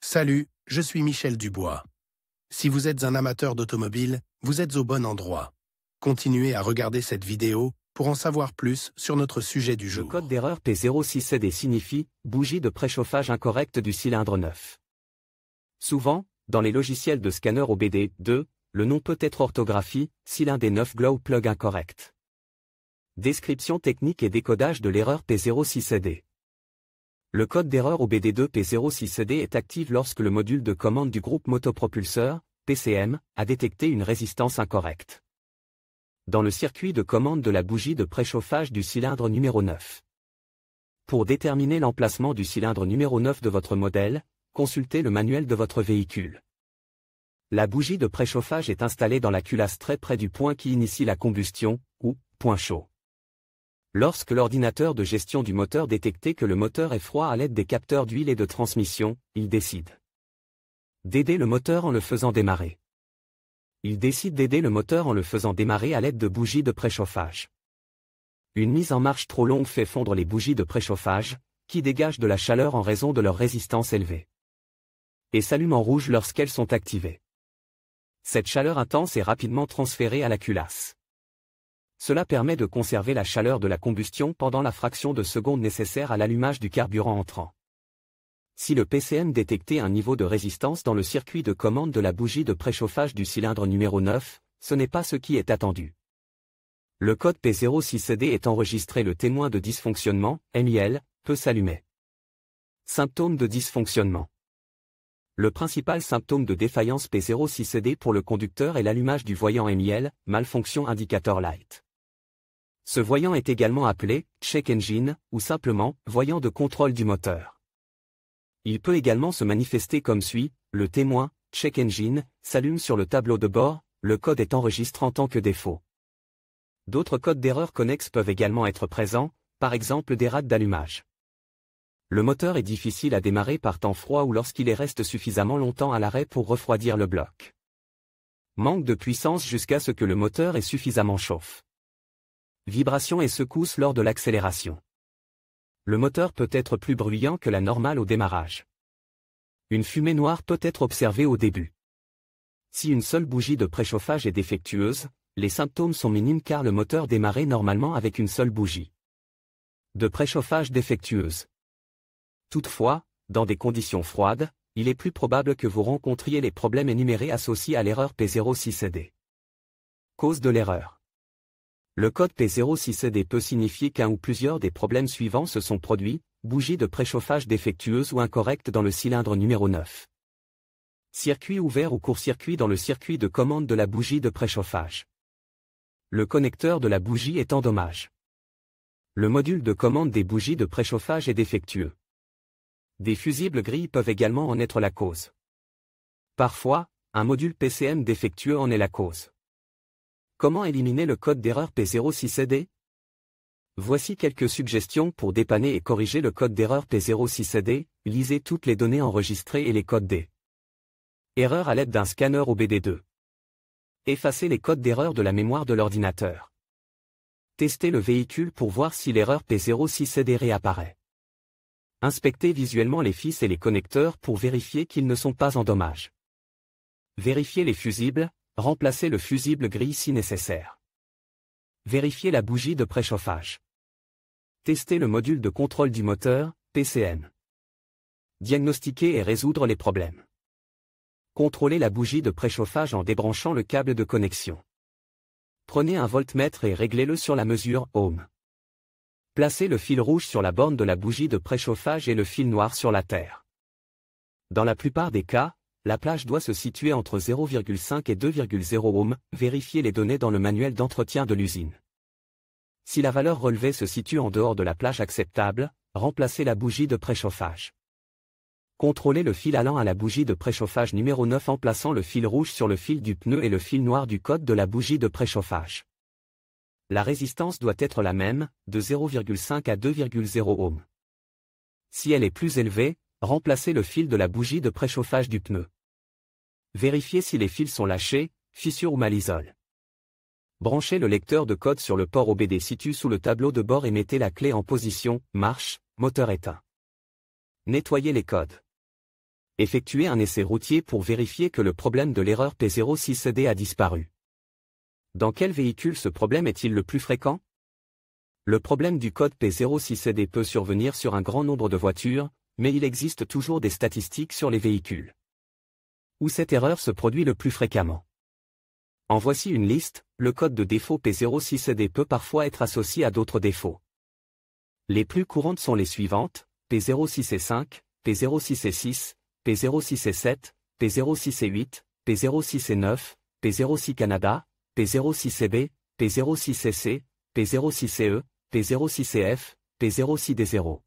Salut, je suis Michel Dubois. Si vous êtes un amateur d'automobile, vous êtes au bon endroit. Continuez à regarder cette vidéo pour en savoir plus sur notre sujet du jour. Le code d'erreur P06CD signifie « bougie de préchauffage incorrecte du cylindre neuf ». Souvent, dans les logiciels de scanner OBD2, le nom peut être orthographie, cylindre neuf glow plug incorrect. Description technique et décodage de l'erreur P06CD. Le code d'erreur OBD2 P06CD est actif lorsque le module de commande du groupe motopropulseur, PCM, a détecté une résistance incorrecte dans le circuit de commande de la bougie de préchauffage du cylindre numéro 9. Pour déterminer l'emplacement du cylindre numéro 9 de votre modèle, consultez le manuel de votre véhicule. La bougie de préchauffage est installée dans la culasse très près du point qui initie la combustion, ou point chaud. Lorsque l'ordinateur de gestion du moteur détecte que le moteur est froid à l'aide des capteurs d'huile et de transmission, il décide d'aider le moteur en le faisant démarrer. Il décide d'aider le moteur en le faisant démarrer à l'aide de bougies de préchauffage. Une mise en marche trop longue fait fondre les bougies de préchauffage, qui dégagent de la chaleur en raison de leur résistance élevée, et s'allument en rouge lorsqu'elles sont activées. Cette chaleur intense est rapidement transférée à la culasse. Cela permet de conserver la chaleur de la combustion pendant la fraction de seconde nécessaire à l'allumage du carburant entrant. Si le PCM détectait un niveau de résistance dans le circuit de commande de la bougie de préchauffage du cylindre numéro 9, ce n'est pas ce qui est attendu. Le code P06CD est enregistré, le témoin de dysfonctionnement, MIL, peut s'allumer. Symptômes de dysfonctionnement. Le principal symptôme de défaillance P06CD pour le conducteur est l'allumage du voyant MIL, malfonction indicator light. Ce voyant est également appelé check engine ou simplement voyant de contrôle du moteur. Il peut également se manifester comme suit: le témoin, check engine, s'allume sur le tableau de bord, le code est enregistré en tant que défaut. D'autres codes d'erreur connexes peuvent également être présents, par exemple des rades d'allumage. Le moteur est difficile à démarrer par temps froid ou lorsqu'il reste suffisamment longtemps à l'arrêt pour refroidir le bloc. Manque de puissance jusqu'à ce que le moteur ait suffisamment chauffe. Vibration et secousse lors de l'accélération. Le moteur peut être plus bruyant que la normale au démarrage. Une fumée noire peut être observée au début. Si une seule bougie de préchauffage est défectueuse, les symptômes sont minimes car le moteur démarrait normalement avec une seule bougie de préchauffage défectueuse. Toutefois, dans des conditions froides, il est plus probable que vous rencontriez les problèmes énumérés associés à l'erreur P06CD. Cause de l'erreur. Le code P06CD peut signifier qu'un ou plusieurs des problèmes suivants se sont produits: bougie de préchauffage défectueuse ou incorrecte dans le cylindre numéro 9. Circuit ouvert ou court-circuit dans le circuit de commande de la bougie de préchauffage. Le connecteur de la bougie est en dommage. Le module de commande des bougies de préchauffage est défectueux. Des fusibles gris peuvent également en être la cause. Parfois, un module PCM défectueux en est la cause. Comment éliminer le code d'erreur P06CD? Voici quelques suggestions pour dépanner et corriger le code d'erreur P06CD. Lisez toutes les données enregistrées et les codes des erreurs à l'aide d'un scanner OBD2. Effacez les codes d'erreur de la mémoire de l'ordinateur. Testez le véhicule pour voir si l'erreur P06CD réapparaît. Inspectez visuellement les fils et les connecteurs pour vérifier qu'ils ne sont pas en dommage. Vérifiez les fusibles. Remplacez le fusible gris si nécessaire. Vérifiez la bougie de préchauffage. Testez le module de contrôle du moteur, PCM. Diagnostiquer et résoudre les problèmes. Contrôlez la bougie de préchauffage en débranchant le câble de connexion. Prenez un voltmètre et réglez-le sur la mesure ohm. Placez le fil rouge sur la borne de la bougie de préchauffage et le fil noir sur la terre. Dans la plupart des cas, la plage doit se situer entre 0,5 et 2,0 ohm. Vérifiez les données dans le manuel d'entretien de l'usine. Si la valeur relevée se situe en dehors de la plage acceptable, remplacez la bougie de préchauffage. Contrôlez le fil allant à la bougie de préchauffage numéro 9 en plaçant le fil rouge sur le fil du pneu et le fil noir du code de la bougie de préchauffage. La résistance doit être la même, de 0,5 à 2,0 ohm. Si elle est plus élevée, remplacez le fil de la bougie de préchauffage du pneu. Vérifiez si les fils sont lâchés, fissures ou mal-isole. Branchez le lecteur de code sur le port OBD situé sous le tableau de bord et mettez la clé en position marche, moteur éteint. Nettoyez les codes. Effectuez un essai routier pour vérifier que le problème de l'erreur P06D a disparu. Dans quel véhicule ce problème est-il le plus fréquent? Le problème du code P06D peut survenir sur un grand nombre de voitures, mais il existe toujours des statistiques sur les véhicules où cette erreur se produit le plus fréquemment. En voici une liste. Le code de défaut P06D peut parfois être associé à d'autres défauts. Les plus courantes sont les suivantes: P06E5, P06E6, P06E7, P06E8, P06E9, P06 Canada, P06CB, P06CC, P06CE, P06CF, P06D0.